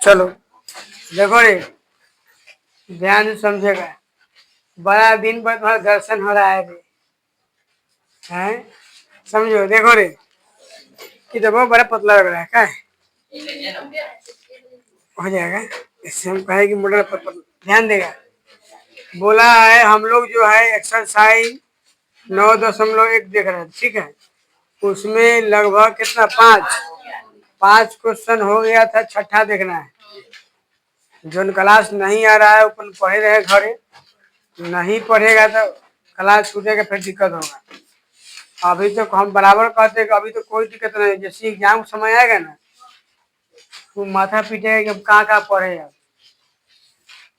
चलो देखो रे, ध्यान से समझेगा। बड़ा दिन पर तुम्हारा दर्शन हो रहा है रे। हैं? समझो, देखो रे कि देखो बड़ा पतला लग रहा है, क्या है? हो जाएगा। इससे हम कहे कि मोटा पतला। ध्यान देगा। बोला है हम लोग जो है एक्सरसाइज 9.1 देख रहे हैं, ठीक है। उसमें लगभग कितना, 5 क्वेश्चन हो गया था। छठा देखना है। जो क्लास नहीं आ रहा है अपन पढ़े रहे घरे, नहीं पढ़ेगा तो क्लास छूटेगा, फिर दिक्कत होगा। अभी तो हम बराबर कहते हैं कि अभी तो कोई दिक्कत नहीं, जैसे एग्जाम समय आएगा ना तो माथा पीटेगा कि हम कहाँ पढ़े। अब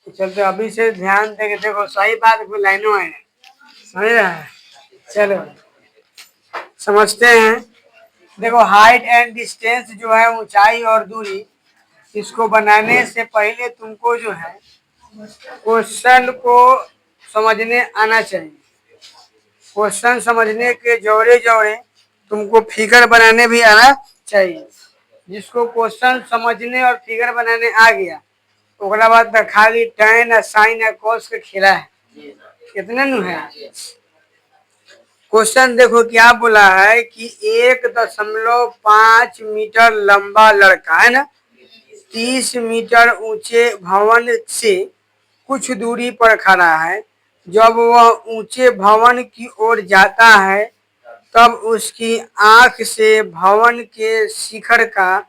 तो चलते अभी से ध्यान दे के देखो, सही बात कोई लाइनों है, समझ रहा है। चलो समझते हैं। देखो हाइट एंड डिस्टेंस जो है, ऊंचाई और दूरी, इसको बनाने से पहले तुमको जो है क्वेश्चन को समझने आना चाहिए। क्वेश्चन समझने के जोड़े जोड़े तुमको फिगर बनाने भी आना चाहिए। जिसको क्वेश्चन समझने और फिगर बनाने आ गया, ओकरा बाद तो खाली tan sin cos के खेला है। कितने नु है क्वेश्चन? देखो क्या बोला है कि 1.5 मीटर लंबा लड़का है ना, 30 मीटर ऊंचे भवन से कुछ दूरी पर खड़ा है। जब वह ऊंचे भवन की ओर जाता है तब उसकी आंख से भवन के शिखर का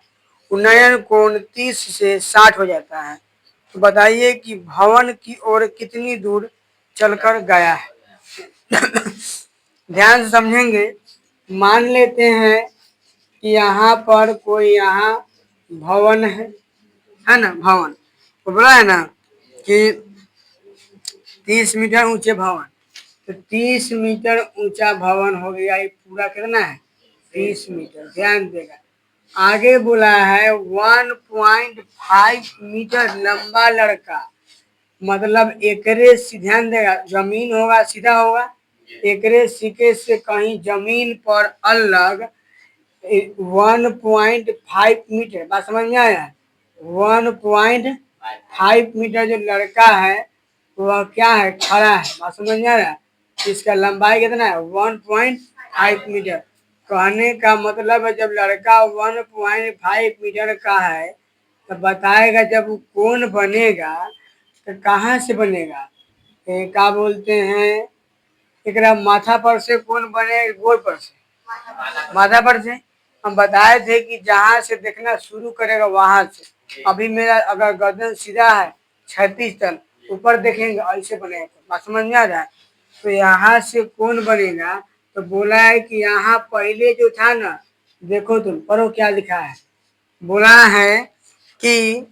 उन्नयन कोण 30 से 60 हो जाता है। तो बताइए कि भवन की ओर कितनी दूर चलकर गया है। ध्यान से समझेंगे। मान लेते हैं कि यहाँ पर कोई यहाँ भवन है ना, भवन तो बोला है ना कि 30 मीटर ऊंचे भवन, तो 30 मीटर ऊंचा भवन हो गया। ये पूरा कितना है, 30 मीटर। ध्यान देगा। आगे बोला है 1.5 मीटर लंबा लड़का, मतलब एकरे से, ध्यान देगा, जमीन होगा सीधा होगा, एकरे सिके से कहीं जमीन पर अलग 1.5 मीटर। बात समझ में आया? 1.5 मीटर जो लड़का है वह क्या है, खड़ा है। बात समझ में आ रहा है? इसका लंबाई कितना है, 1.5 मीटर। कहने का मतलब है जब लड़का 1.5 मीटर का है तो बताएगा जब वो कोण बनेगा तो कहाँ से बनेगा। क्या बोलते हैं, एकरा माथा पर से कोण बने, गोल पर से, माथा पर से। हम बताए थे कि जहाँ से देखना शुरू करेगा वहां से। अभी मेरा अगर गर्दन सीधा है 36 टन, ऊपर देखेंगे ऐसे बनेगा। बात समझ में आ रहा है? तो यहाँ से कौन बनेगा, तो बोला है कि यहाँ पहले जो था ना, देखो तुम पढ़ो क्या लिखा है। बोला है कि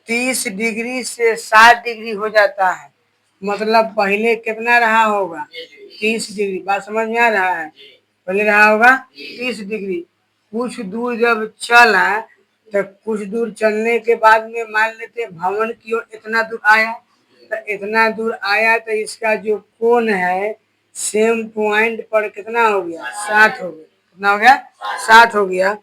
30 डिग्री से 60 डिग्री हो जाता है, मतलब पहले कितना रहा होगा, 30 डिग्री। बात समझ में आ रहा है? पहले रहा होगा 30 डिग्री। कुछ दूर जब चला तो कुछ दूर चलने के बाद में मान लेते भवन की ओर इतना दूर आया, तो इतना दूर आया तो इसका जो कोण है सेम पॉइंट पर कितना हो गया, 60 हो गया। कितना हो गया, 60 हो गया।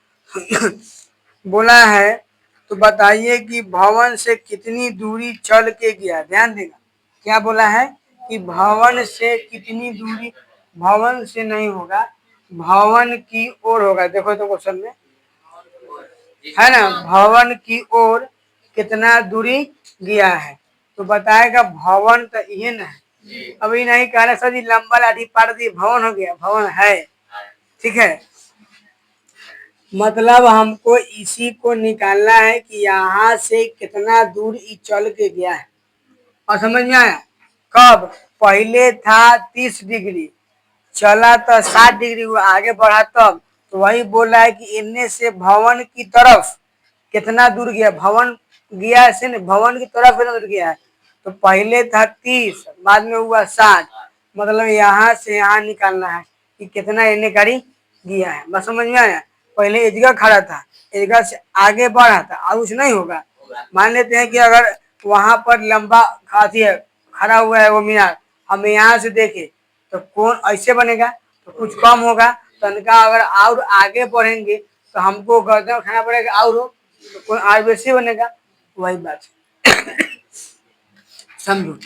बोला है तो बताइए कि भवन से कितनी दूरी चल के गया। ध्यान देगा। क्या बोला है कि भवन से कितनी दूरी, भवन से नहीं होगा, भवन की ओर होगा। देखो तो क्वेश्चन में है ना, भवन की ओर कितना दूरी गया है, तो बताएगा भवन तो ये ना है। अभी नहीं कहना सर जी लंबा लाठी पार दी भवन हो गया, भवन है, ठीक है। मतलब हमको इसी को निकालना है कि यहाँ से कितना दूर ये चल के गया है। और समझ में आया? कब पहले था 30 डिग्री, चला तो 60 डिग्री हुआ, आगे बढ़ा तब। तो वही बोल रहा है कि इनने से भवन की तरफ कितना दूर गया, भवन गया से नहीं, भवन की तरफ कितना दूर गया है। तो पहले था 30, बाद में हुआ 60, मतलब यहाँ से यहाँ निकालना है कि कितना इन्हें गाड़ी गया है। बस समझ में आया? पहले एक जगह खड़ा था, एक जगह से आगे बढ़ा था, और कुछ नहीं होगा। मान लेते हैं कि अगर वहां पर लंबा खाती है, खड़ा हुआ है वो मीनार, हम यहाँ से देखे तो कौन ऐसे बनेगा, तो कुछ कम होगा। तनका अगर और आगे बढ़ेंगे तो हमको गर्दन उठाना पड़ेगा, और हो तो कौन और वैसे बनेगा। वही बात है। समझो,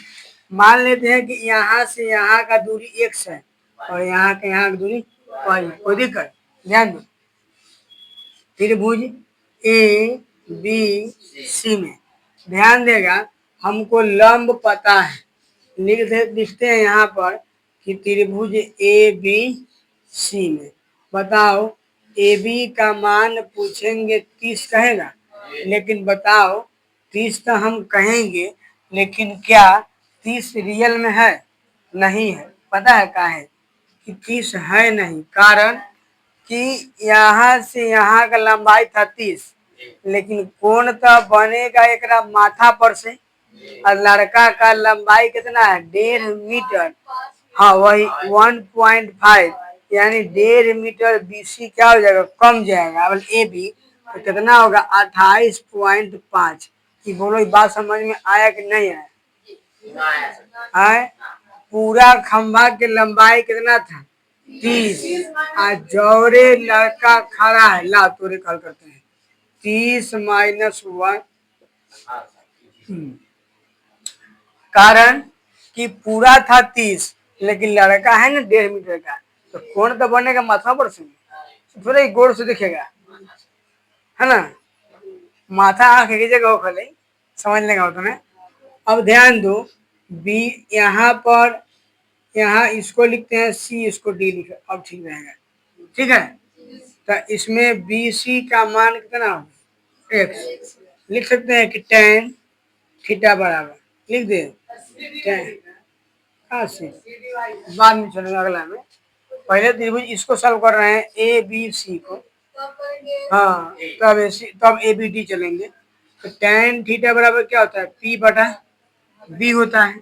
मान लेते हैं कि यहाँ से यहाँ का दूरी x है और यहाँ के यहाँ की दूरी y, कोई दिक्कत? ध्यान दो, त्रिभुज ए बी सी में ध्यान देगा, हमको लंब पता है, लिखते हैं यहाँ पर कि त्रिभुज ए बी सी में बताओ ए बी का मान पूछेंगे 30 कहेगा, लेकिन बताओ 30 तो हम कहेंगे, लेकिन क्या 30 रियल में है? नहीं है। पता है क्या है कि 30 है नहीं, कारण कि यहाँ से यहाँ का लंबाई था 30, लेकिन कोण तो बनेगा एक माथा पर से, और लड़का का लंबाई कितना है? 1.5 मीटर। हाँ वही 1.5, यानी 1.5 मीटर बीसी क्या हो जाएगा? कम जाएगा। अब ए बी तो कितना होगा? 28.5। कि बोलो ये बात समझ में आया कि नहीं आया? आए, पूरा खंभा की लंबाई कितना था? 30। आज जौरे लड़का खड़ा है, ला तोरे कल करते हैं 30 माइनस 1, कारण कि पूरा था 30, लेकिन लड़का है ना 1.5 मीटर का, तो कोण तो बनेगा माथा पर से, थोड़ा ही गोड़ से दिखेगा, है ना? माथा आंख एक जगह खोले, समझ लेगा तुम्हें। अब ध्यान दो, बी यहाँ पर, यहाँ इसको लिखते हैं सी, इसको डी लिखे, अब ठीक रहेगा। ठीक है, तो इसमें बी सी का मान कितना होगा? एक्स। लिख सकते हैं कि tan थीटा बराबर, लिख दे tan, बाद में चलेगा अगला में, पहले त्रिभुज इसको सॉल्व कर रहे हैं ए बी सी को, हाँ तब ए बी डी चलेंगे। तो tan थीटा बराबर क्या होता है? पी बटा बी होता है।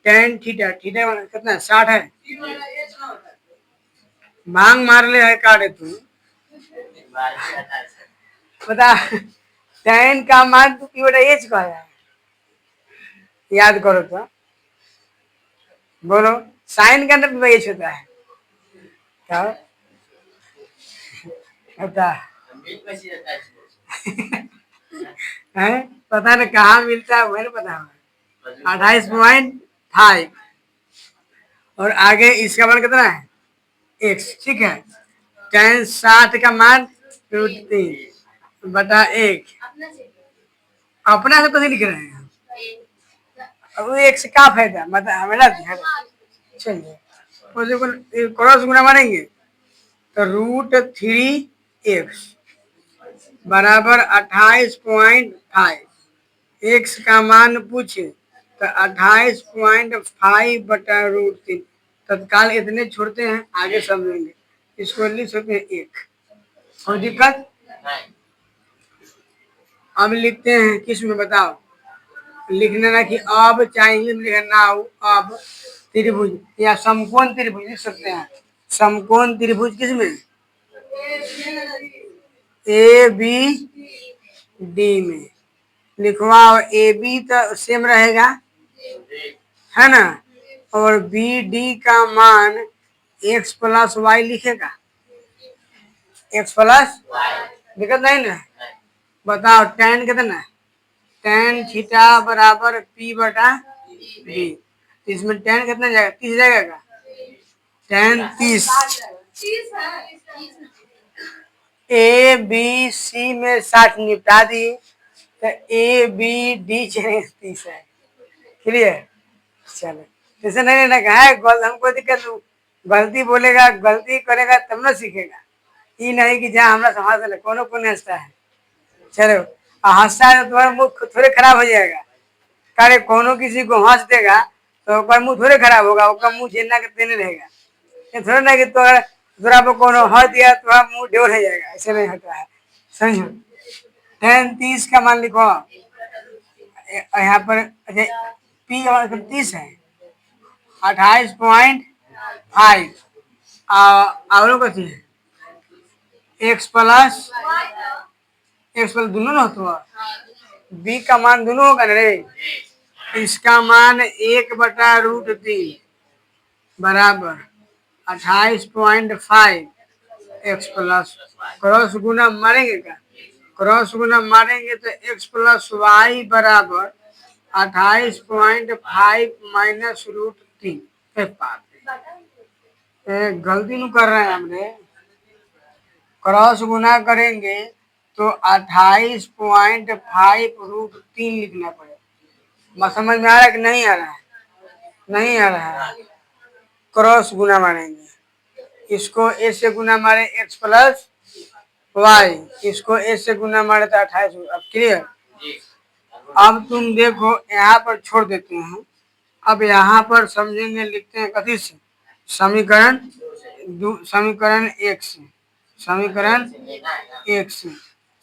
tan थीटा, थीटा कितना है? 60 है। मांग मार ले है काटे तू, बता tan का मान तू पी बटा एच का है, याद करो तो, बोलो साइन का अंदर एच होता है क्या होता है? पता नहीं कहाँ मिलता है, मुझे पता है। 28.5 और आगे इसका मान कितना है? एक्स। ठीक है, tan 60 का मान √3 बटा 1, अपना से तो नहीं लिख रहे हैं, अब एक से क्या फायदा? मतलब हमें ना चलिए क्रॉस गुना मारेंगे तो √3x बराबर 28.5। एक्स का मान पूछे तो 28.5 बटा √3, तत्काल इतने छोड़ते हैं, आगे समझेंगे। इसको लिख सकते हैं 1, कोई दिक्कत? अब लिखते हैं किस में बताओ, लिखने ना कि अब चाहिए लिखना, अब त्रिभुज या समकोण त्रिभुज लिख सकते हैं। समकोण त्रिभुज किस में? ए बी डी में लिखवाओ। ए बी तो सेम रहेगा, है ना, और बी डी का मान x प्लस वाई लिखेगा, x प्लस दिक्कत नहीं ना? बताओ tan कितना है? tan थीटा बराबर p बटा b, इसमें tan कितना जाएगा? 30 जाएगा का? tan 30, ए बी सी में 60 निपटा दिए, तो ए बी डी 30 है। क्लियर? चलो, जैसे नहीं ना कहा है हमको दिक्कत, गलती बोलेगा, गलती करेगा तब ना सीखेगा, ये नहीं कि जहाँ हमारा समाज ले कोनो कौन हंसता है। चलो, हंसता है तो तुम्हारा मुंह थोड़े खराब हो जाएगा, करे कोनो किसी को हंस देगा तो मुंह थोड़े खराब होगा, उसका मुंह झेलना के देने रहेगा। ये थोड़ा ना कि थोड़ा पर कोनो हंस दिया तो मुंह ड्योर हो जाएगा, ऐसे नहीं होता है। समझो, tan 30 का मान लिखो यहाँ पर, अच्छा पी 30 है, 28.5 और कथी है? एक्स प्लस दोनों ना होता है, बी का मान दोनों होगा ना रे, इसका मान 1 बटा √3 बराबर 28.5 एक्स प्लस, क्रॉस गुना मारेंगे क्या? क्रॉस गुना मारेंगे तो x प्लस वाई बराबर 28.5 माइनस रूट 3। गलती नहीं कर रहे हैं हमने, क्रॉस गुना करेंगे तो 28.5 रूट 3 लिखना पड़ेगा। बात समझ में आ रहा है कि नहीं आ रहा है? नहीं आ रहा है। क्रॉस गुना मारेंगे, इसको ए से गुना मारे x प्लस वाई, इसको ए से गुना मारे तो 28। अब क्लियर? अब तुम देखो यहाँ पर छोड़ देते हैं, अब यहाँ पर समझेंगे, लिखते हैं कथी से, समीकरण समीकरण एक से, समीकरण एक से।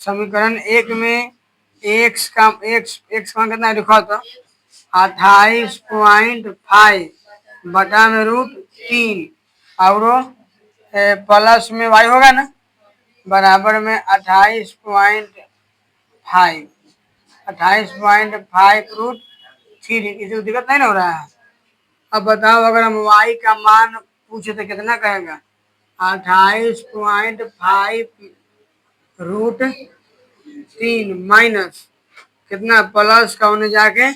समीकरण एक में एक्स का कितना लिखा था? 28.5 बटा में रूट 3 और प्लस में वाई होगा ना, बराबर में 28.5 रूट 3। इसे दिक्कत नहीं ना हो रहा है? अब बताओ, अगर हम y का मान पूछे तो कितना कहेगा? 28.5 रूट 3 माइनस कितना, प्लस का उन्हें जाके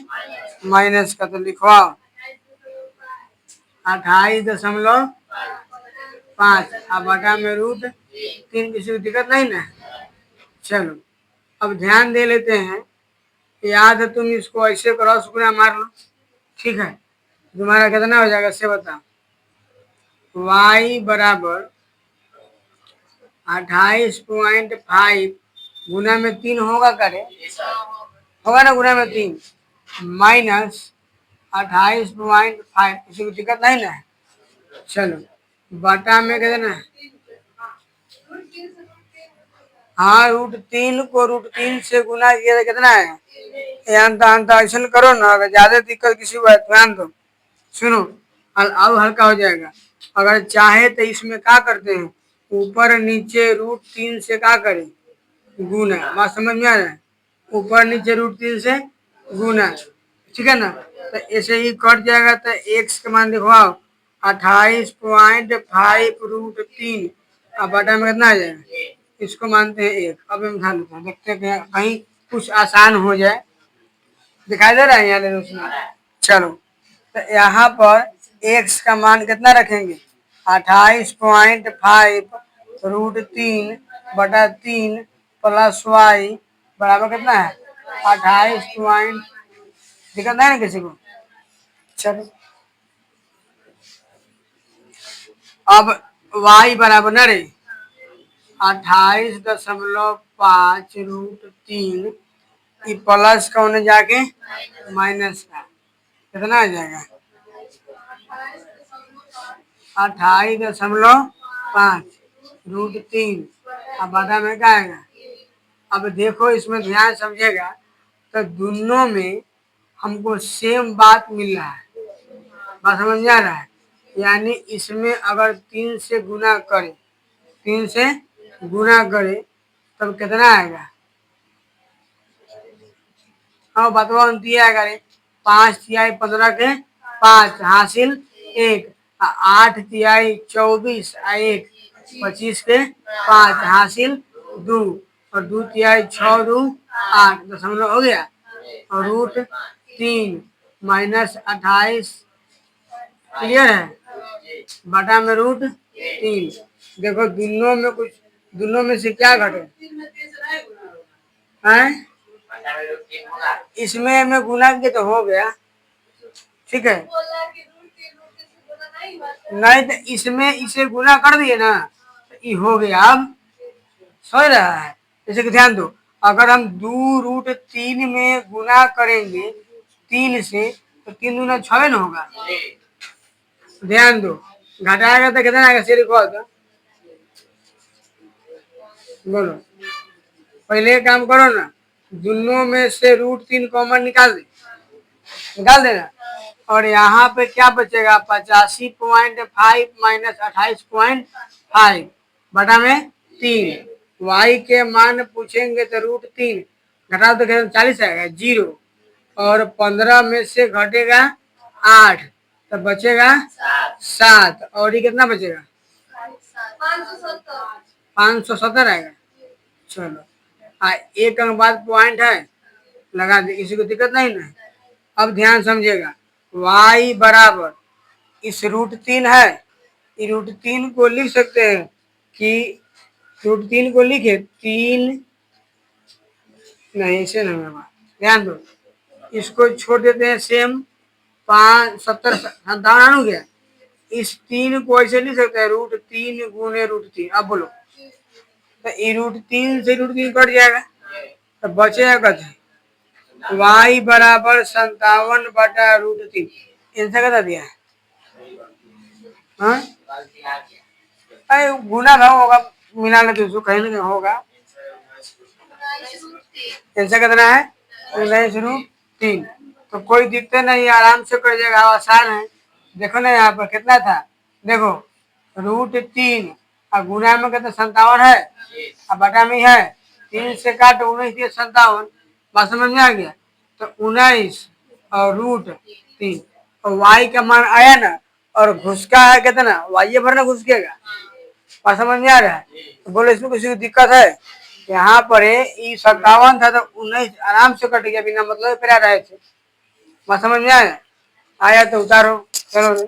माइनस का, तो लिखवाओ 28.5 अब बटा में रूट 3। किसी को दिक्कत नहीं ना? चलो अब ध्यान दे लेते हैं, याद है तुम इसको ऐसे क्रॉस गुना मार लो, ठीक है? तुम्हारा कितना हो जाएगा से बताओ। y बराबर 28.5 गुना में 3 होगा, करे होगा ना, गुना में 3 माइनस 28.5। किसी को दिक्कत नहीं ना? चलो बटा में कितना, हाँ रूट 3 को रूट 3 से गुना किया तो कितना है? ऐसा करो ना, अगर ज्यादा दिक्कत किसी को ध्यान दो, सुनो अब हल्का हो जाएगा। अगर चाहे तो इसमें क्या करते हैं, ऊपर नीचे रूट 3 से क्या करें, गुना। बात समझ में आ रहा है? ऊपर नीचे रूट 3 से गुना, ठीक है ना? तो ऐसे ही कट जाएगा, तो एक्स का मान लिखवाओ 28.5 रूट 3 अब बटा में कितना आ जाएगा, इसको मानते हैं 1। अब हम ध्यान देते हैं, देखते हैं कहीं कुछ आसान हो जाए। दिखाई दे रहा है यहाँ उसमें? चलो तो यहाँ पर x का मान कितना रखेंगे, 28.5 रूट 3 बटा 3 प्लस वाई बराबर कितना है, 28 पॉइंट। दिक्कत नहीं है किसी को? चलो अब y बराबर न रे 28.5 रूट 3 प्लस का उन्हें जाके माइनस का, कितना आ जाएगा? 28.5 रूट 3 अब बटा में क्या आएगा? अब देखो इसमें ध्यान समझेगा, तो दोनों में हमको सेम बात मिल रहा है। बात समझ में आ रहा है? यानी इसमें अगर 3 से गुना करे, 3 से गुना करे तब कितना आएगा? हाँ बतवा दिया आएगा रे, 5 तिहाई 15 के 5 हासिल 1, 8 तिहाई 24 1 25 के 5 हासिल 2 और 2 तिहाई 6 2 8 दशमलव हो गया, और रूट 3 माइनस 28 क्लियर है, बटा में रूट 3। देखो दोनों में कुछ, दोनों में से क्या घटे हैं? इसमें में गुना के तो हो गया, ठीक है? नहीं तो इसमें इसे गुना कर दिए ना, तो ये हो गया। अब समझ रहा है? जैसे कि ध्यान दो, अगर हम 2 रूट 3 में गुना करेंगे 3 से, तो 3 दूना 6 न होगा। ध्यान दो, घटाएगा तो कितना आएगा, से लिखो तो बोलो। पहले काम करो ना, दोनों में से रूट 3 कॉमन निकाल देना, और यहाँ पे क्या बचेगा, 85.5 माइनस 28.5 बटा में 3। y के मान पूछेंगे तो रूट 3 घटाओ तो 40 आएगा 0, और 15 में से घटेगा 8 तो बचेगा 7, और ये कितना बचेगा, 570 आएगा। चलो हाँ, एक अंक बाद पॉइंट है, लगा दे, किसी को दिक्कत नहीं ना। अब ध्यान समझिएगा, y बराबर इस √3 है, ये √3 को लिख सकते हैं कि √3 को लिखे 3, नहीं इसे नहीं होगा, ध्यान दो, इसको छोड़ देते हैं सेम, 5 70 57 हो गया। इस 3 को ऐसे लिख सकते हैं √3 गुने √3। अब बोलो, तो ये √3 से √3 कट जाएगा, तो बचेगा कत y बराबर 57/√3। आंसर कता दिया है? हाँ, अरे गुना भाग होगा, मिला लेते उसको, कहीं ना कहीं होगा। आंसर कितना है? 19√3। तो कोई दिक्कत नहीं, आराम से कर जाएगा, आसान है। देखो ना यहाँ पर कितना था, देखो √3 और गुना में कितना 57 है, और बटा में है 3 से काट 19 57, बात समझ में आ गया। तो 19 और √3 और वाई का मान आया ना, और घुस का है कितना, वाई भरना घुस गएगा, बात समझ में आ रहा है। तो बोलो इसमें किसी को दिक्कत है? यहाँ पर ये 57 था, तो 19 आराम से कट गया, बिना मतलब पे रहे थे, बात समझ में आया। आया तो उतारो, चलो।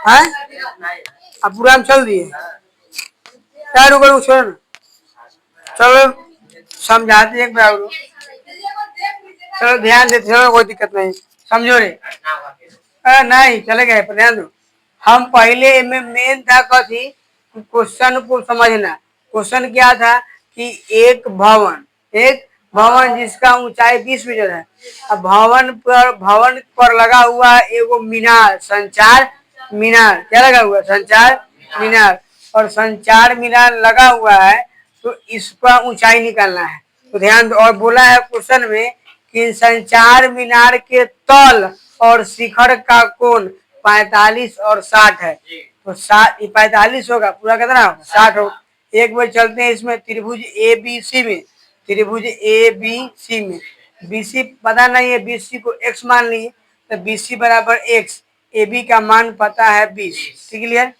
है। अब पूरा हम चल दिए क्या रुको छोड़ ना। चलो समझाते एक बार और। चलो ध्यान देते चलो कोई दिक्कत नहीं समझो रे। नहीं चले गए पर ध्यान दो। हम पहले में मेन था कथी क्वेश्चन को समझना। क्वेश्चन क्या था कि एक भवन जिसका ऊंचाई 20 मीटर है। अब भवन पर लगा हुआ है एगो मीनार संचार मीनार क्या लगा हुआ है संचार मीनार और संचार मीनार लगा हुआ है तो इसका ऊंचाई निकालना है। तो ध्यान दो और बोला है क्वेश्चन में कि संचार मीनार के तल और शिखर का कोण 45 और 60 है। तो 45 होगा पूरा कितना होगा 60 होगा। एक बार चलते हैं इसमें त्रिभुज ए बी सी में। त्रिभुज ए बी सी में बीसी पता नहीं है बीसी को x मान लिए तो बीसी बराबर x ए बी का मान पता है 20 ठीक क्लियर।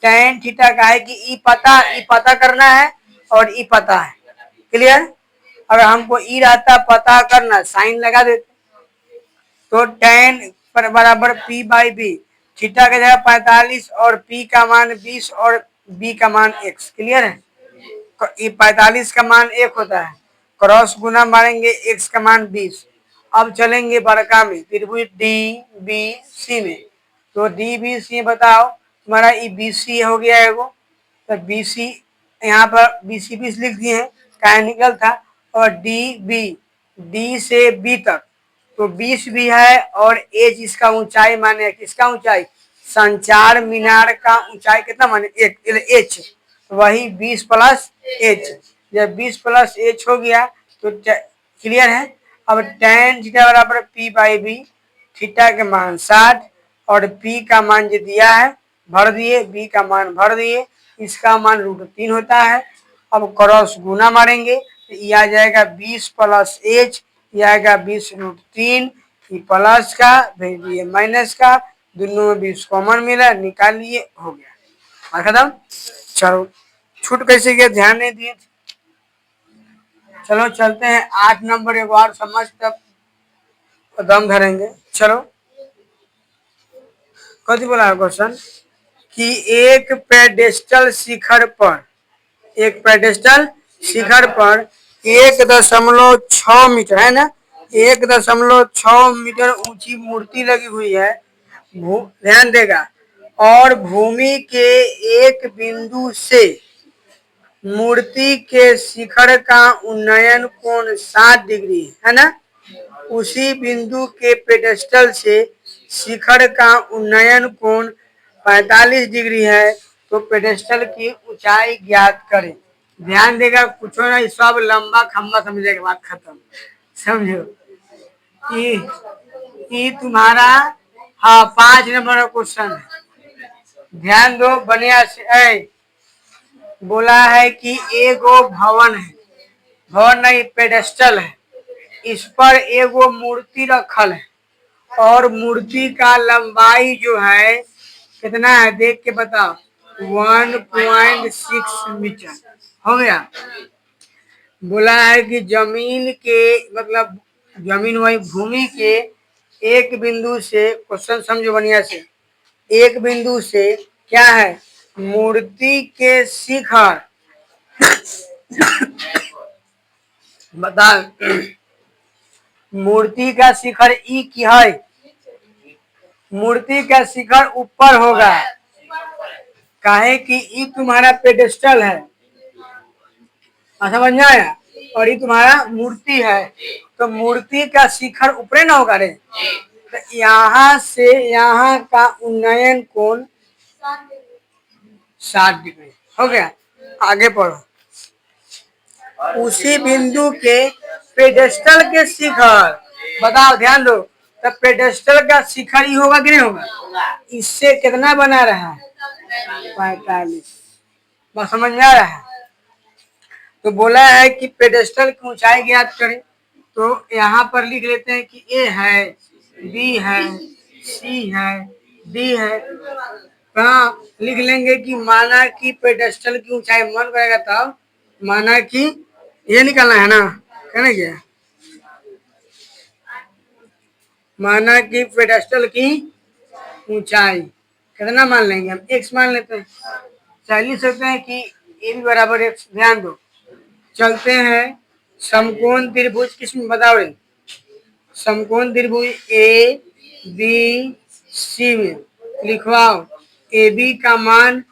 tan थीटा का है कि ई पता करना है और ई पता है क्लियर। अगर हमको ई रहता पता करना साइन लगा देते तो tan पर बराबर p बाई बी थीटा का जगह 45 और p का मान 20 और b का मान x क्लियर है। ये 45 का मान 1 होता है क्रॉस गुना मारेंगे x का मान 20। अब चलेंगे बड़का में त्रिभुज डी बी सी में। तो डी बी सी बताओ तुम्हारा ये बी सी हो गया एगो तो बी सी यहाँ पर बी सी 20 लिख दिए हैं क्या निकल था और डी से बी तक तो 20 भी है और एच इसका ऊंचाई माने किसका ऊंचाई संचार मीनार का ऊंचाई कितना माने एच वही 20 प्लस एच। जब 20 प्लस एच हो गया तो क्लियर है। अब tan थीटा बराबर p बाई बी थीटा के मान 60 और p का मान जो दिया है भर दिए b का मान भर दिए इसका मान √3 होता है। अब क्रॉस गुना मारेंगे तो ये आ जाएगा 20 प्लस एच ये आएगा 20√3 प्लस का भेज दिए माइनस का दोनों में 20 कॉमन मिला निकाल लिए हो गया खत्म। चलो छूट कैसे गया ध्यान नहीं दिए। चलो चलते हैं 8 नंबर एक बार समझ तब दम धरेंगे। चलो कथी बोला क्वेश्चन कि एक पेडेस्टल शिखर पर 1.6 मीटर है ना 1.6 मीटर ऊंची मूर्ति लगी हुई है ध्यान देगा और भूमि के एक बिंदु से मूर्ति के शिखर का उन्नयन कोण 60 डिग्री है ना। उसी बिंदु के पेडेस्टल से शिखर का उन्नयन कोण 45 डिग्री है तो पेडेस्टल की ऊंचाई ज्ञात करें। ध्यान देगा कुछ ना सब लंबा खंबा समझेगा बात खत्म समझो। ये तुम्हारा हाँ 5 नंबर का क्वेश्चन है ध्यान दो बढ़िया से। बोला है कि एगो भवन नहीं पेडेस्टल है इस पर एगो मूर्ति रखल है और मूर्ति का लंबाई जो है कितना है देख के बताओ 1.6 मीटर हो गया। बोला है कि जमीन के मतलब जमीन वही भूमि के एक बिंदु से क्वेश्चन समझो बढ़िया से एक बिंदु से क्या है मूर्ति के शिखर बता मूर्ति का शिखर ई की है मूर्ति का शिखर ऊपर होगा काहे कि ई तुम्हारा पेडेस्टल है समझ में आया और ये तुम्हारा मूर्ति है तो मूर्ति का शिखर ऊपर ना होगा रे तो यहाँ से यहाँ का उन्नयन कोण 60 डिग्री हो गया। आगे पढ़ो उसी बिंदु के पेडेस्टल के शिखर बताओ ध्यान दो तो पेडेस्टल का शिखर ही होगा कि नहीं होगा इससे कितना बना रहा है 45 बस समझ में आ रहा है। तो बोला है कि पेडेस्टल की ऊंचाई ज्ञात करें तो यहाँ पर लिख लेते हैं कि ए है बी है सी है डी है कहाँ लिख लेंगे कि माना कि पेडेस्टल की ऊंचाई मन करेगा तब माना कि ये निकालना है ना कहना क्या माना कि पेडेस्टल की ऊंचाई कितना मान लेंगे हम, x मान लेते हैं। चल लिख सकते हैं कि ए बी बराबर एक्स। ध्यान दो, चलते हैं समकोण त्रिभुज किसमें बताओ रे? समकोण त्रिभुज ए बी सी में लिखवाओ। ए बी का मान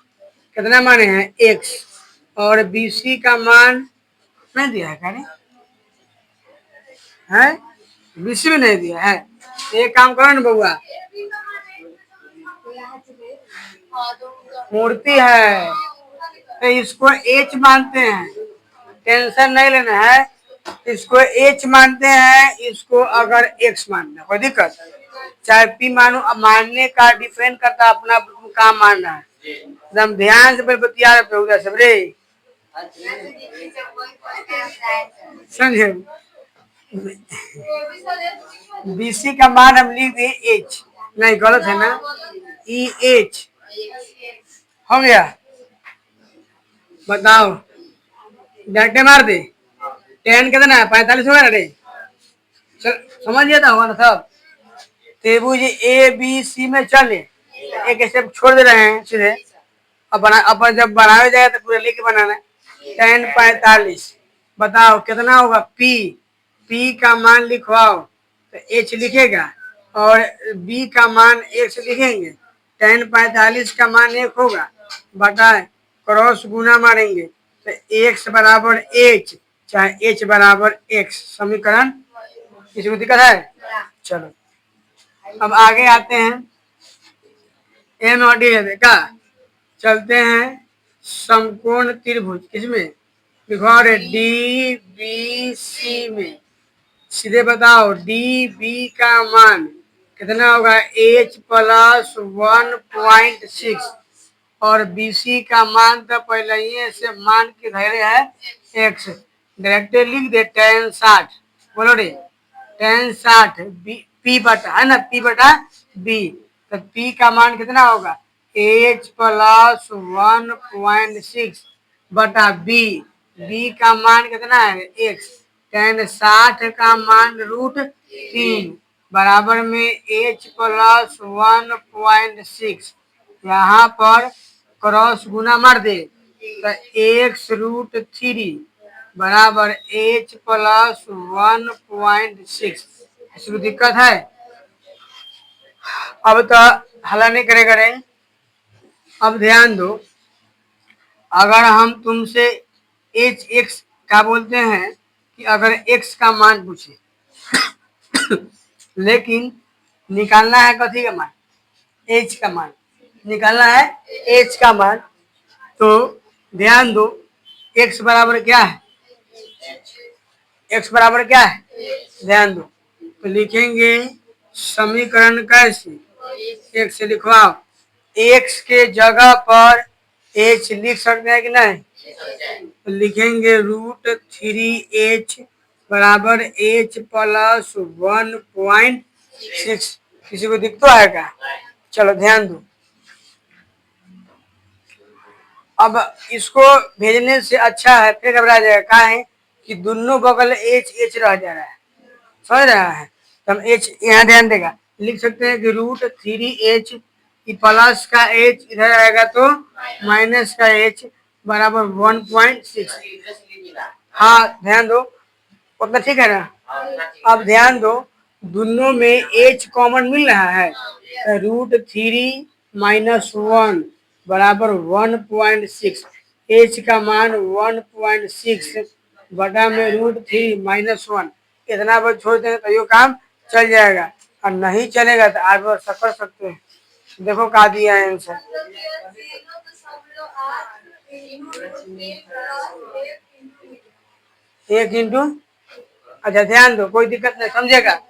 कितना माने हैं, एक्स, और बी सी का मान नहीं दिया है, क्या है? बी सी में नहीं दिया है। एक काम करो ना बउआ, मूर्ति है तो इसको एच मानते हैं, टेंशन नहीं लेना है। इसको एच मानते हैं, इसको अगर एक्स मानना, कोई दिक्कत? चाहे पी मानो, अब मानने का डिपेंड करता अपना काम मानना है। एकदम ध्यान से बतिया रहे उधर सब रे, समझे? बीसी का मान हम लिख दिए एच, नहीं गलत है ना, ई एच हो गया। बताओ, डाटे मार दे, टेन कितना है, 45 होगा ना रे? चल समझ गया था, होगा ना सब? त्रिभुज ए बी सी में चले, एक स्टेप छोड़ दे रहे हैं सीधे। अब बना, अपन जब बनाया जाएगा तो पूरा लेके बनाना है। 10 45 बताओ कितना होगा, पी, पी का मान लिखवाओ तो एच लिखेगा, और बी का मान एक्स लिखेंगे। 10 45 का मान 1 होगा, बताए क्रॉस गुना मारेंगे तो एक्स बराबर एच, चाहे एच बराबर एक्स। समीकरण, इसमें दिक्कत है? चलो अब आगे आते हैं, एम और डी है का, चलते हैं समकोण त्रिभुज किसमें लिखवा रहे, डी बी सी में। सीधे बताओ, डी बी का मान कितना होगा, एच प्लस 1.6, और बी सी का मान तो पहले ही से मान के धैर्य है एक्स, डायरेक्ट लिख दे 10 60। बोलो रे, 10 60 पी बटा है ना, पी बटा बी, तो पी का मान कितना होगा, एच प्लस 1.6 बटा बी, बी का मान कितना है एक्स, 10 60 का मान √3 बराबर में एच प्लस 1.6। यहाँ पर क्रॉस गुना मार दे तो x√3 बराबर एच प्लस 1.6। इसमें दिक्कत है? अब तो हला नहीं करेगा रे। अब ध्यान दो, अगर हम तुमसे एच एक्स का बोलते हैं कि अगर एक्स का मान पूछे लेकिन निकालना है कथी का मान, एच का मान निकालना है, एच का मान। तो ध्यान दो, एक्स बराबर क्या है, एक्स बराबर क्या है, ध्यान दो। तो लिखेंगे समीकरण कैसे, एक्स लिखवाओ, एक्स के जगह पर एच लिख सकते हैं कि नहीं, तो लिखेंगे √3h बराबर एच प्लस 1.6। किसी को दिख तो है क्या? चलो ध्यान दो, अब इसको भेजने से अच्छा है, फिर घबरा जाएगा, कहा है कि दोनों बगल एच एच रह जा रहा है, समझ रहा है? तो हम एच यहाँ ध्यान देगा, लिख सकते हैं कि √3h, प्लस का एच इधर आएगा तो माइनस का एच बराबर 1.6। हाँ ध्यान दो, उतना ठीक है ना? अब ध्यान दो, दोनों में एच कॉमन मिल रहा है, √3 माइनस 1 बराबर 1.6। एच का मान 1.6 बटा में √3 माइनस 1, इतना बस छोड़ दें तो ये काम चल जाएगा, और नहीं चलेगा तो आप ऐसा कर सकते हैं। देखो का दिया है आंसर, एक इंटू, अच्छा ध्यान दो, कोई दिक्कत नहीं, समझेगा?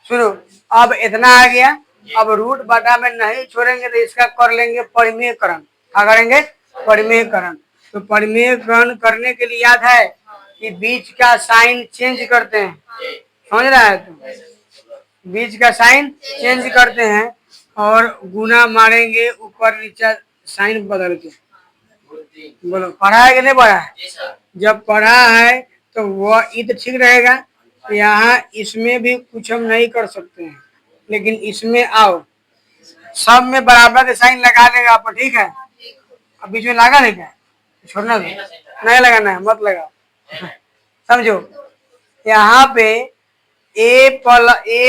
सुनो, अब इतना आ गया, अब रूट बटा में नहीं छोड़ेंगे तो इसका कर लेंगे परिमेयकरण। क्या करेंगे? परिमेयकरण। तो परिमेयकरण करने के लिए याद है कि बीच का साइन चेंज करते हैं, समझ रहा है? तो बीच का साइन चेंज करते हैं और गुना मारेंगे ऊपर नीचे साइन बदल के। बोलो पढ़ा है कि नहीं पढ़ा है? जब पढ़ा है तो वह ईद ठीक रहेगा। यहाँ इसमें भी कुछ हम नहीं कर सकते हैं, लेकिन इसमें आओ, सब में बराबर का साइन लगा देगा आप, ठीक है। अब बीच में लगा नहीं क्या, छोड़ना दो, नहीं लगाना है, मत लगा, समझो। यहाँ पे ए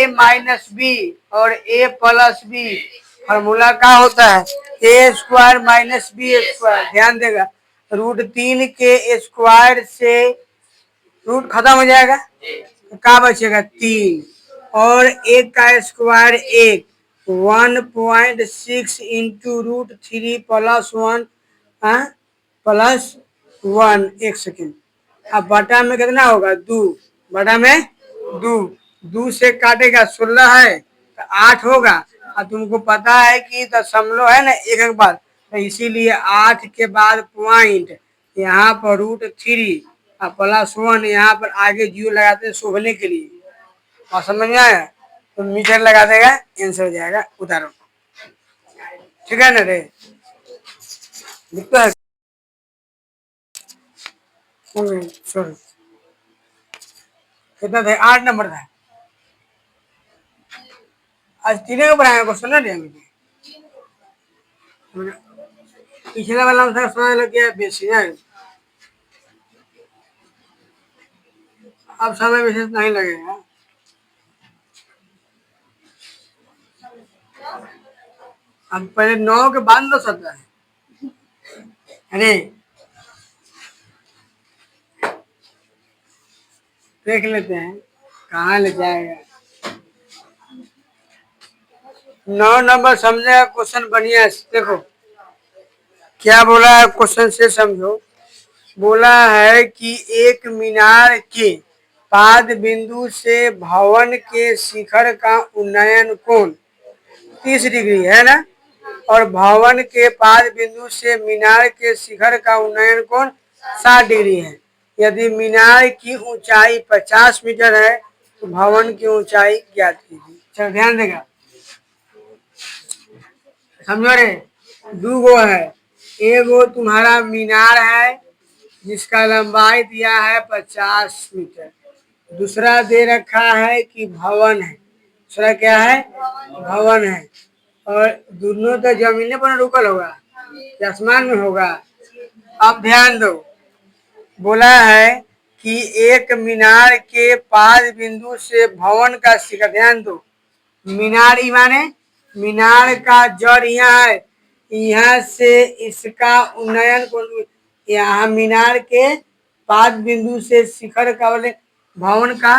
माइनस बी और ए प्लस बी फॉर्मूला क्या होता है, ए स्क्वायर माइनस बी स्क्वायर। ध्यान देगा, √3 के स्क्वायर से रूट खत्म हो जाएगा, तो क्या बचेगा 3, और एक का स्क्वायर 1, 1.6 इंटू √3 +1 +1। एक सेकेंड, अब बटा में कितना होगा 2, बटा में 2, 2 से काटेगा 16 है तो 8 होगा। और तुमको पता है कि दशमलव है ना एक एक बार, तो इसीलिए 8 के बाद पॉइंट यहाँ पर √3 और +1 यहाँ पर आगे जीरो लगाते हैं शोभने के लिए। और समझ में आया, तो मीटर लगा देगा, आंसर हो जाएगा उतारो। ठीक है ना रे, दिखता है। सॉरी, कितना था, 8 नंबर था। आज तीनों का बनाया क्वेश्चन ना दिया मुझे, पिछले वाला में समझ लो क्या बेसी है। अब समय विशेष नहीं लगेगा। अब पहले 9 के बाद 10 आता है। अरे देख लेते हैं कहाँ ले जाएगा। 9 नंबर समझेगा क्वेश्चन बढ़िया से। देखो क्या बोला है, क्वेश्चन से समझो। बोला है कि एक मीनार के पाद बिंदु से भवन के शिखर का उन्नयन कोण 30 डिग्री है ना, और भवन के पाद बिंदु से मीनार के शिखर का उन्नयन कोण 60 डिग्री है। यदि मीनार की ऊंचाई 50 मीटर है तो भवन की ऊंचाई ज्ञात कीजिए। चलो ध्यान देगा, समझो रे। दो गो है, एगो तुम्हारा मीनार है जिसका लंबाई दिया है 50 मीटर, दूसरा दे रखा है कि भवन है। दूसरा क्या है, भवन है। और दोनों तो जमीने पर रुकल होगा या आसमान में होगा। अब ध्यान दो, बोला है कि एक मीनार के पाद बिंदु से भवन का शिखर, ध्यान दो, मीनार ही माने मीनार का जड़ यहाँ है, यहाँ से इसका उन्नयन को, यहाँ मीनार के पाद बिंदु से शिखर का बोले भवन का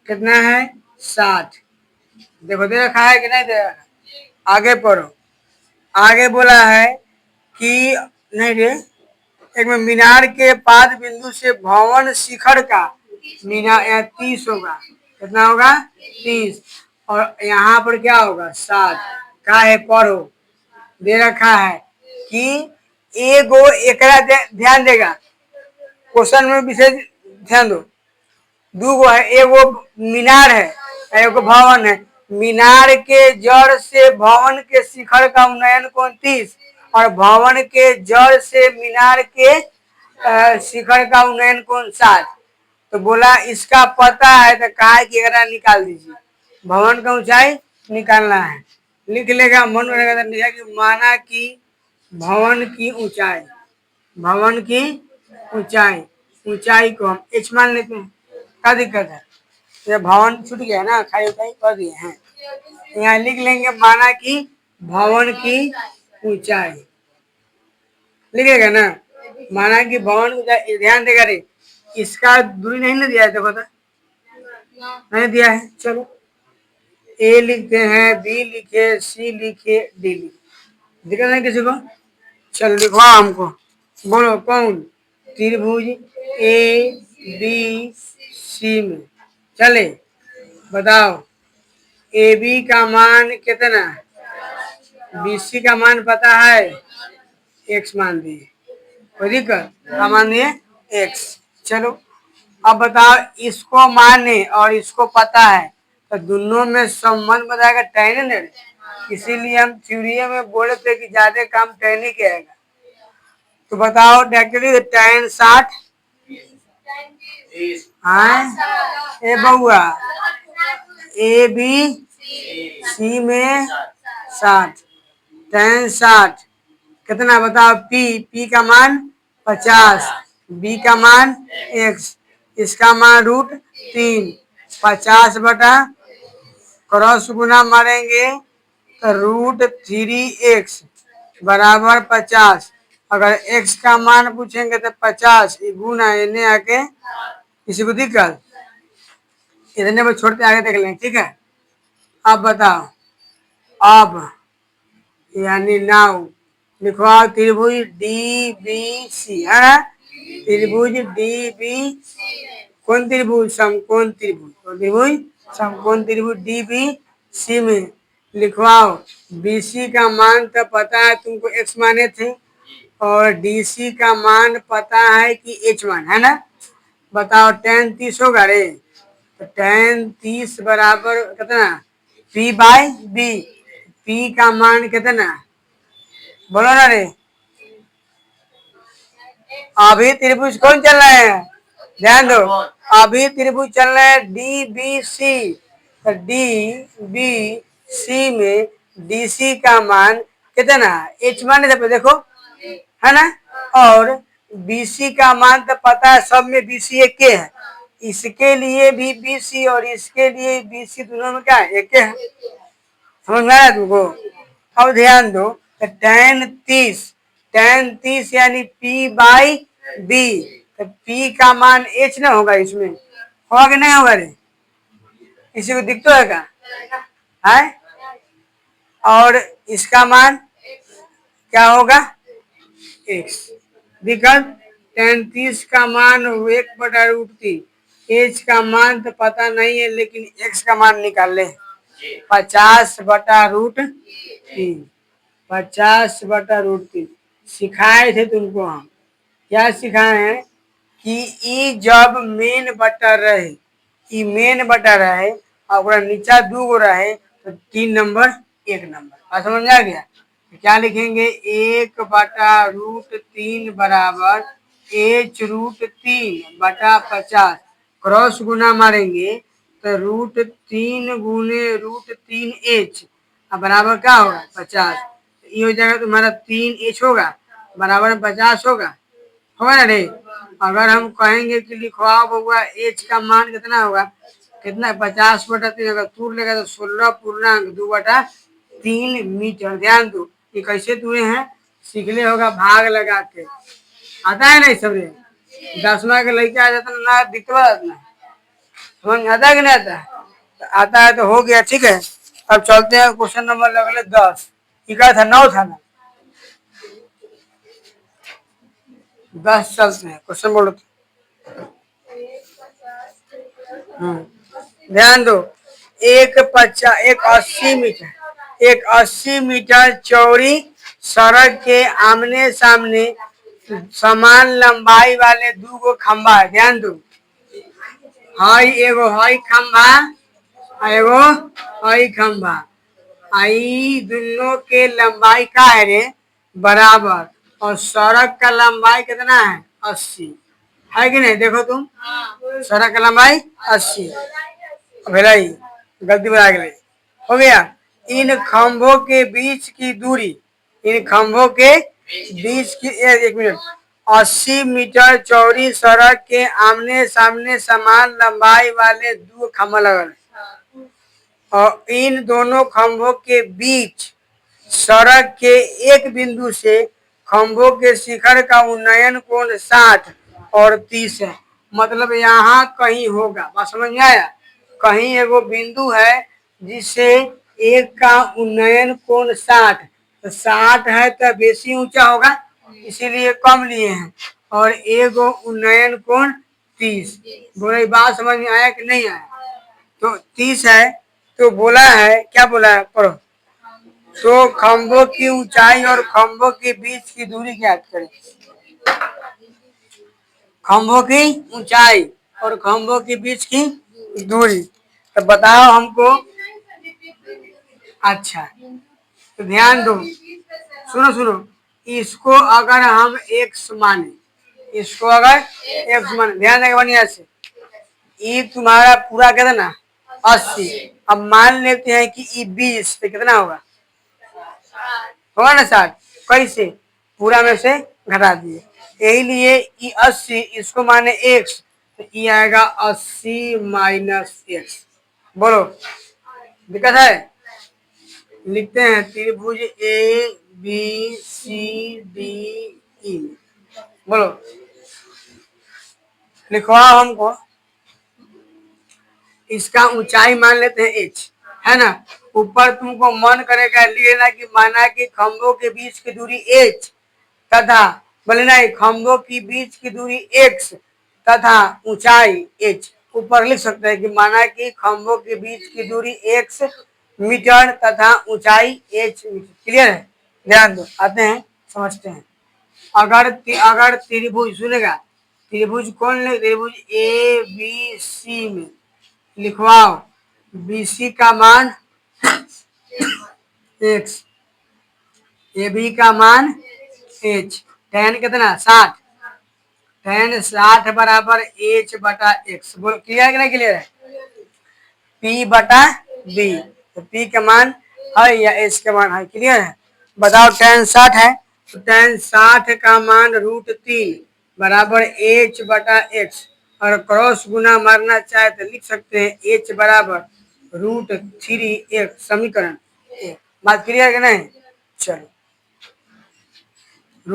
कितना है 60। देखो दे रखा है कि नहीं दे रखा, आगे पढ़ो। आगे बोला है कि नहीं रे, एक में मीनार के पाद बिंदु से भवन शिखर का मीनार 30 होगा, कितना होगा 30, और यहाँ पर क्या होगा 60। का है पढ़ो, दे रखा है कि एगो एकरा ध्यान देगा, क्वेश्चन में विशेष ध्यान दो। दो गो है, एगो मीनार है, एगो भवन है। मीनार के जड़ से भवन के शिखर का उन्नयन कोण 30, और भवन के जड़ से मीनार के शिखर का उन्नयन कोण 60। तो बोला इसका पता है तो कहा कि अगर निकाल दीजिए, भवन का ऊंचाई निकालना है। लिख लेगा, मन में रहेगा लिखा कि माना कि भवन की ऊंचाई, भवन की ऊंचाई, ऊंचाई को हम h मान लेते हैं। क्या दिक्कत है, ये भवन छूट गया ना, खाई उठाई कर दिए हैं, यहाँ लिख लेंगे माना कि भवन की ऊंचाई, लिखेगा ना माना कि भवन ऊंचाई। ध्यान देगा रे, इसका दूरी नहीं ना दिया है, देखो तो नहीं दिया है। चलो ए लिखते हैं, बी लिखे, सी लिखे, डी लिखे, दिक्कत नहीं किसी को। चलो लिखवा हमको, बोलो कौन त्रिभुज ए बी सी में, चले बताओ ए बी का मान कितना, बी सी का मान पता है, एक्स मान दिए, कोई दिक्कत, क्या मान दिए एक्स। चलो अब बताओ, इसको माने और इसको पता है तो दोनों में संबंध बताएगा टैन है, इसीलिए हम थ्योरी में बोले थे कि ज्यादा काम टैन ही कहेगा। तो बताओ डायरेक्टली टैन 60, हाँ ए बउआ, ए बी सी में 60, tan 60 कितना बताओ। पी का मान 50, बी का मान x, इसका मान √3, 50 बटा क्रॉस गुना मारेंगे तो √3x बराबर 50। अगर x का मान पूछेंगे तो 50 गुना इन्हें आके किसी को दिक्कत इतने में छोड़ते आगे देख लेंगे, ठीक है। अब बताओ, अब यानी नाउ लिखवाओ त्रिभुज DBC है ना। त्रिभुज DB कौन त्रिभुज? समकोण त्रिभुज। कौन त्रिभुज? समकोण त्रिभुज DBC में लिखवाओ। BC का मान तो पता है तुमको, x माने थे, और DC का मान पता है कि h मान है ना। बताओ tan 30 होगा रे, तो tan 30 बराबर कितना? P/B। P का मान कितना? बोलो ना रे। अभी त्रिभुज कौन चल रहे हैं? ध्यान दो, अभी त्रिभुज चल रहे हैं DBC। तो DBC में DC का मान कितना? h मान देखो है ना। और BC का मान तो पता है, सब में BC एक के है, इसके लिए भी BC और इसके लिए BC दोनों में क्या है? एक है। समझ में आया तुमको? अब ध्यान दो, तो tan 30 यानी P/B। तो P का मान h ना होगा, इसमें होगा कि नहीं होगा रे? किसी को दिख तो है क्या? है? और इसका मान क्या होगा? x। विकल्प tan 30 का मान 1/√3, h का मान तो पता नहीं है, लेकिन x का मान निकाल ले। 50/√3, 50/√3 सिखाए थे तुमको हम। क्या सिखाए हैं कि ई जब मेन बटा रहे, ई मेन बटा रहे और नीचा 2 गो रहे तो 3 नंबर 1 नंबर। बात समझ आ गया? तो क्या लिखेंगे? 1/√3 बराबर h√3/50। क्रॉस गुना मारेंगे तो √3 गुने √3h बराबर क्या होगा? 50। ये हो जाएगा तुम्हारा 3h होगा बराबर 50 होगा ना रे। अगर हम कहेंगे कि लिखवाओ बउआ h का मान कितना होगा? कितना? 50/3। अगर तूर लेगा तो 16.2/3 मीटर। ध्यान दो, ये कैसे तुए हैं सीखले होगा भाग लगा के। आता है नहीं सब रे? 10वां के लड़के आ जाता ना, दिखवा ना। समझ में आता है कि नहीं आता है? तो आता है तो हो गया, ठीक है। अब चलते हैं क्वेश्चन नंबर लगले 10। क्या था? 9 था ना, 10 चलते हैं। क्वेश्चन बोलो तो। ध्यान दो, एक 80 मीटर चौड़ी सड़क के आमने सामने समान लंबाई वाले 2 गो खंबा है। ध्यान दो, हाई एगो हाई खंबा, एगो हाई खंबा। आई दोनों के लंबाई का है रे? बराबर। और सड़क का लंबाई कितना है? 80 है कि नहीं? देखो तुम, सड़क का लंबाई 80 भेलाई, गलती बना गई। हो गया। इन खंभों के बीच की दूरी, इन खंभों के बीच की 1 मिनट, 80 मीटर चौड़ी सड़क के आमने सामने समान लंबाई वाले 2 खंभा लगल, और इन दोनों खंभों के बीच सड़क के एक बिंदु से खंभों के शिखर का उन्नयन कोण 60 और 30 है। मतलब यहाँ कहीं होगा। बात समझ में आया? कहीं एगो बिंदु है जिससे एक का उन्नयन कोण 60, तो 60 है तो बेसी ऊंचा होगा, इसीलिए कम लिए हैं। और एगो उन्नयन कोण 30। बोले बात समझ में आया कि नहीं आया? तो 30 है, तो बोला है, क्या बोला है पढ़ो। तो खंभों की ऊंचाई और खंभों के बीच की दूरी ज्ञात करें। खंभों की ऊंचाई और खंभों के बीच की दूरी, तो बताओ हमको। अच्छा, तो ध्यान दो, सुनो सुनो, इसको अगर हम x माने, इसको अगर x माने, ध्यान देगा बढ़िया से। ये तुम्हारा पूरा कितना? 80। अब मान लेते हैं कि ये 20, तो कितना होगा? होगा ना 60। कैसे? पूरा में से घटा दिए, यही लिए ई 80 इसको माने x, तो ई आएगा 80 माइनस x। बोलो दिक्कत है? लिखते हैं त्रिभुज A B C D E. बोलो लिखवाओ हमको। इसका ऊंचाई मान लेते हैं h, है ना। ऊपर तुमको मन करेगा लेना कि माना कि खंभों के बीच की दूरी h तथा बोले नहीं खंभों की बीच की दूरी x तथा ऊंचाई h। ऊपर लिख सकते हैं कि माना कि खंभों के बीच की दूरी x मीटर तथा ऊंचाई h मीटर। क्लियर है? ध्यान दो, आते हैं समझते हैं। अगर त्रिभुज सुनेगा, त्रिभुज कौन ले? त्रिभुज ए बी सी में लिखवाओ BC का मान x, AB का मान h, tan कितना 60, tan 60 बराबर h बटा x। बोल क्लियर है कि नहीं क्लियर है? P बटा B, तो P का मान है या h का मान है? क्लियर है? बताओ tan 60 है तो tan 60 का मान √3 बराबर h बटा x, और क्रॉस गुना मारना चाहे तो लिख सकते हैं h बराबर √3x। समीकरण बात क्लियर है कि नहीं? चलो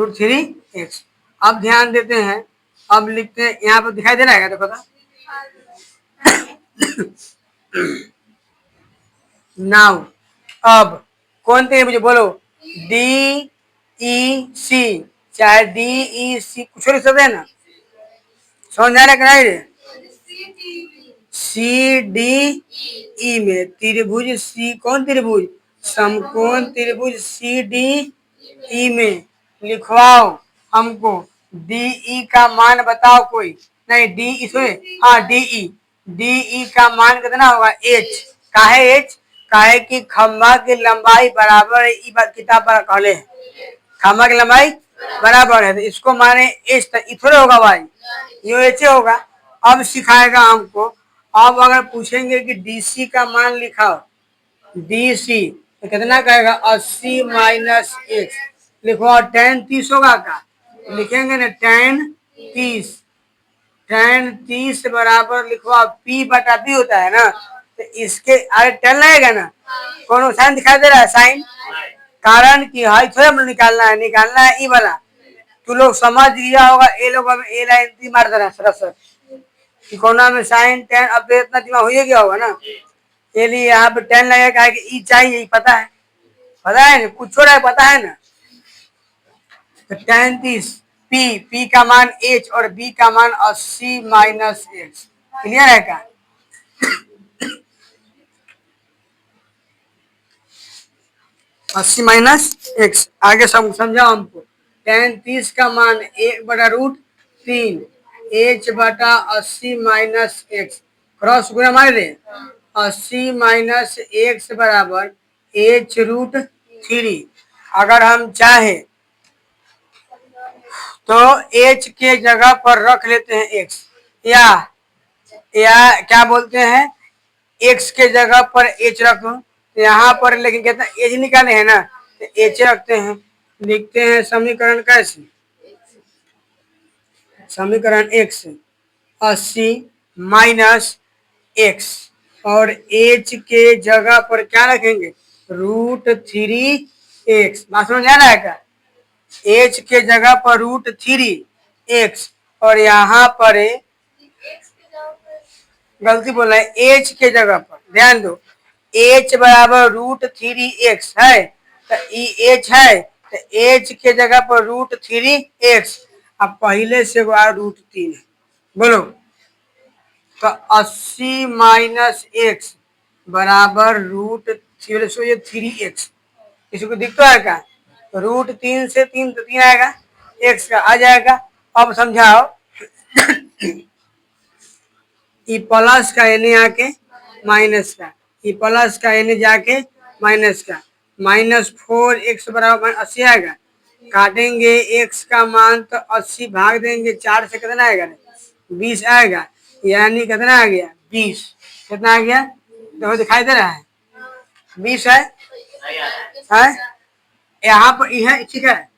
√3x। अब ध्यान देते हैं, अब लिखते हैं यहाँ पर दिखाई दे रहा है देखो तो। नाउ अब कौन थे मुझे बोलो? डी ई सी, चाहे डी ई सी कुछ लिख सकते हैं ना? समझ आ रहा है कि नहीं रे? सी डी ई में त्रिभुज सी, कौन त्रिभुज? समकोण त्रिभुज सी डी ई में लिखवाओ हमको डी ई का मान बताओ कोई। नहीं डी ई सुने, हाँ डी ई का मान कितना होगा? एच। काहे एच? काहे कि खंभा की लंबाई बराबर है, ई बात किताब पर कहले हैं खंभा की लंबाई बराबर है, तो इसको माने एच, तो थोड़े होगा भाई, ये एच होगा। अब सिखाएगा हमको। अब अगर पूछेंगे कि डीसी का मान लिखाओ, डीसी तो कितना कहेगा? 80 माइनस x। लिखो tan 30 होगा का? लिखेंगे ना tan 30, tan 30 बराबर लिखो p बटा b होता है ना, तो इसके आगे tan लगेगा ना, कौन साइन दिखाई दे रहा है? साइन। कारण कि हाई थोड़ा निकालना है ई वाला। तू लोग समझ लिया होगा, ए लोग ए लाइन मार दे रहा है सरस कि कोना में साइन tan, अब इतना दिमाग हो गया होगा ना, ये लिए यहाँ पे 10 लगेगा कि ई चाहिए, पता है? पता है ना कुछ छोड़ा है, पता है ना? तो tan 30 p का मान h और b का मान 80 माइनस x। क्लियर है क्या? 80 माइनस x। आगे सब समझाओ हमको। tan 30 का मान 1 बटा √3 h बटा 80 माइनस x, क्रॉस गुना मार दे। 80 माइनस x बराबर h√3। अगर हम चाहे तो h के जगह पर रख लेते हैं x, या क्या बोलते हैं x के जगह पर h रख दो, तो यहाँ पर लेकिन कितना h निकाले हैं ना, तो h रखते हैं। लिखते हैं समीकरण कैसे? समीकरण x 80 माइनस x और h के जगह पर क्या रखेंगे? √3x। बात समझ आ रहा है क्या? h के जगह पर √3x और यहाँ पर गलती बोला है, h के जगह पर ध्यान दो, h बराबर √3x है, तो h है, तो h के जगह पर √3x। अब पहले से वो √3 है। बोलो तो 80 माइनस x बराबर √3x। किसी को दिखता है क्या? √3 से 3 तो 3 आएगा, x का आ जाएगा। अब समझाओ ई प्लस का एने आके माइनस का, ई प्लस का एने जाके माइनस का, -4x बराबर 80 आएगा। काटेंगे x का मान तो 80 भाग देंगे 4 से, कितना आएगा? 20 आएगा, यानी कितना आ गया? 20। कितना आ गया? देखो दिखाई दे रहा है 20 है? यहाँ पर यह ठीक है,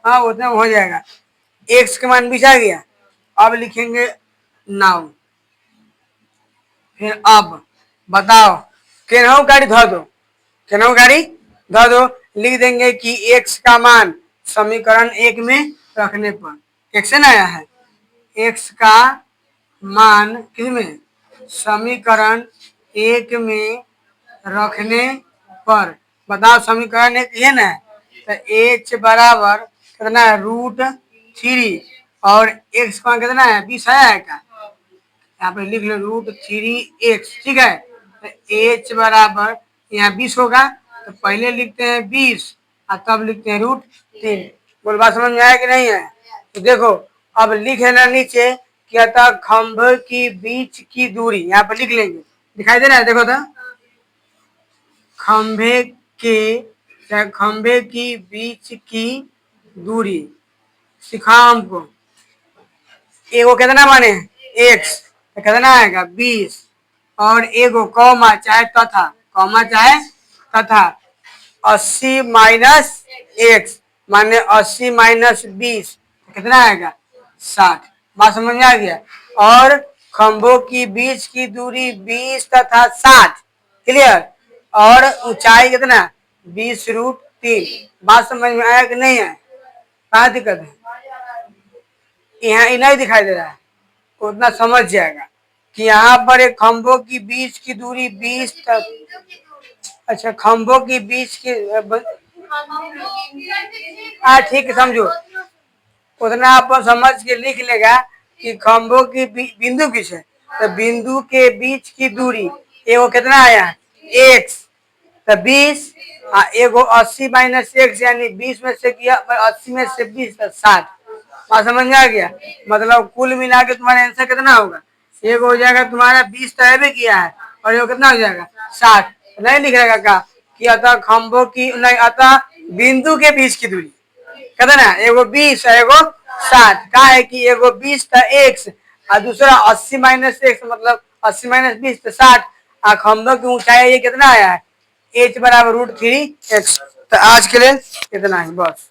हाँ उतना हो जाएगा। एक्स का मान 20 आ गया। अब लिखेंगे नाउ। फिर अब बताओ, केनहू गाड़ी धो दो, केनहू गाड़ी धो दो। लिख देंगे कि एक्स का मान समीकरण 1 में रखने पर, एक्स से ना आया है, एक्स का मान किस में, समीकरण 1 में रखने पर। बताओ समीकरण 1 ये ना है, तो एच बराबर कितना है, √3 और एक्स का कितना है, 20 है का, यहाँ पे लिख लो √3x, ठीक है। तो एच बराबर यहाँ 20 होगा, तो पहले लिखते हैं 20 और तब लिखते हैं √3। बोल बात समझ में आया कि नहीं है? तो देखो अब लिखे ना नीचे कि अतः खंभ की बीच की दूरी, यहाँ पर लिख लेंगे, दिखाई दे रहा है, देखो तो खंभे के, खंभे की बीच की दूरी सिखाओ हमको। एगो कितना माने, एक्स, तो कितना आएगा 20 और एगो कॉमा चाहे तथा, कॉमा चाहे तथा 80 माइनस एक्स माने 80 माइनस 20 कितना आएगा 60। बात समझ में आ गया। और खंभों की बीच की दूरी 20 तथा 60, क्लियर। और ऊंचाई कितना 20√3। बात समझ में आया कि नहीं है? कहाँ दिक्कत है? यहाँ नहीं दिखाई दे रहा है, उतना समझ जाएगा कि यहाँ पर एक खंभों की बीच की दूरी 20 तक, अच्छा खंभों की बीच की, हाँ ठीक है समझो, उतना आप समझ के लिख लेगा कि खंभों की बिंदु किस है, तो बिंदु के बीच की दूरी एगो कितना आया एक्स, तो 20, एगो 80 माइनस एक्स यानी 20 में से किया 80 में से 20 तो 60। बात समझ में आ गया? मतलब कुल मिला के तुम्हारा आंसर कितना होगा, एक हो जाएगा तुम्हारा 20 तय भी किया है और ये कितना हो जाएगा 60। नहीं लिख रहेगा का कि अतः खंभों की नहीं, अतः बिंदु के बीच की दूरी कितना, एगो 20 और एगो 60। का है कि एगो 20 था एक्स और दूसरा 80 माइनस एक्स मतलब 80 माइनस 20 तो 60। और खंभों की ऊंचाई ये कितना आया है, एच बराबर √3x। तो आज के लिए इतना ही बस।